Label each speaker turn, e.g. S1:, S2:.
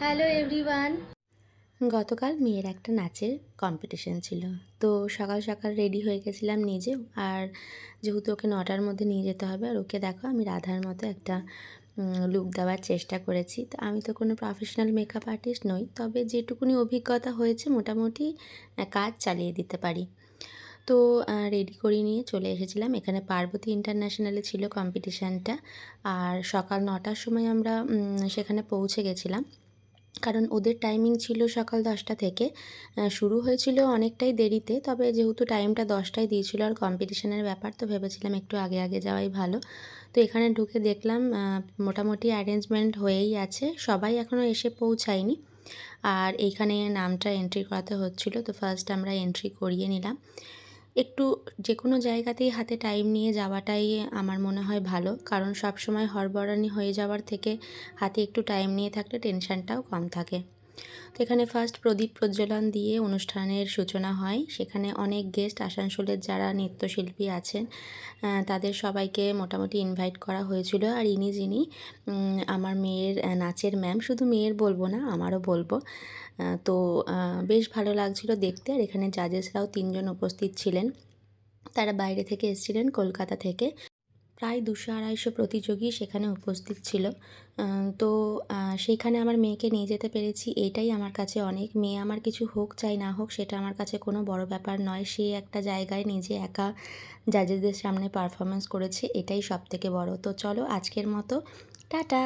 S1: Hello everyone. গতকাল মেয়ের একটা নাচের কম্পিটিশন ছিল। তো সকাল সকাল রেডি হয়ে গেছিলাম নিজেও। আর যেহেতু ওকে ৯টার মধ্যে নিয়ে যেতে হবে, আর ওকে দেখো আমি রাধার মতো একটা লুক দেওয়ার চেষ্টা করেছি। তো আমি তো কোনো প্রফেশনাল মেকআপ আর্টিস্ট নই, তবে যেটুকুনি অভিজ্ঞতা হয়েছে মোটামুটি কাজ চালিয়ে দিতে পারি। তো রেডি করিয়ে নিয়ে চলে এসেছিলাম। এখানে পার্বতী ইন্টারন্যাশনালে ছিল কম্পিটিশানটা। আর সকাল ৯টার সময় আমরা সেখানে পৌঁছে গেছিলাম। কারণ ওদের টাইমিং ছিল সকাল 10টা থেকে। শুরু হয়েছিল অনেকটাই দেরিতে, তবে যেহেতু টাইমটা 10টায় দিয়েছিল আর কম্পিটিশনের ব্যাপার, তো ভেবেছিলাম একটু আগে আগে যাওয়াই ভালো। তো এখানে ঢুকে দেখলাম মোটামুটি অ্যারেঞ্জমেন্ট হয়েই আছে, সবাই এখনও এসে পৌঁছায়নি। আর এইখানে নামটা এন্ট্রি করাতে হচ্ছিল, তো ফার্স্ট আমরা এন্ট্রি করিয়ে নিলাম। একটু যে কোনো জায়গাতেই হাতে টাইম নিয়ে যাওয়াটাই আমার মনে হয় ভালো, কারণ সব সময় হড়বড়ানি হয়ে যাওয়ার থেকে হাতে একটু টাইম নিয়ে থাকলে টেনশনটাও কম থাকে। তো এখানে ফার্স্ট প্রদীপ প্রজ্বলন দিয়ে অনুষ্ঠানের সূচনা হয়। সেখানে অনেক গেস্ট, আসানসোলের যারা নৃত্যশিল্পী আছেন তাদের সবাইকে মোটামুটি ইনভাইট করা হয়েছিল। আর যিনি আমার মেয়ের নাচের ম্যাম, শুধু মেয়ের বলবো না, আমারও বলবো। তো বেশ ভালো লাগছিল দেখতে। আর এখানে জাজেসরাও 3জন উপস্থিত ছিলেন। তারা বাইরে থেকে এসেছিলেন, কলকাতা থেকে। প্রায় 200-250 প্রতিযোগী সেখানে উপস্থিত ছিল। তো সেইখানে আমার মেয়েকে নিয়ে যেতে পেরেছি, এইটাই আমার কাছে অনেক। মেয়ে আমার কিছু হোক চাই না হোক, সেটা আমার কাছে কোনো বড় ব্যাপার নয়। সে একটা জায়গায় নিজে একা জাজেসদের সামনে পারফরমেন্স করেছে, এটাই সবথেকে বড়। তো চলো আজকের মতো টাটা।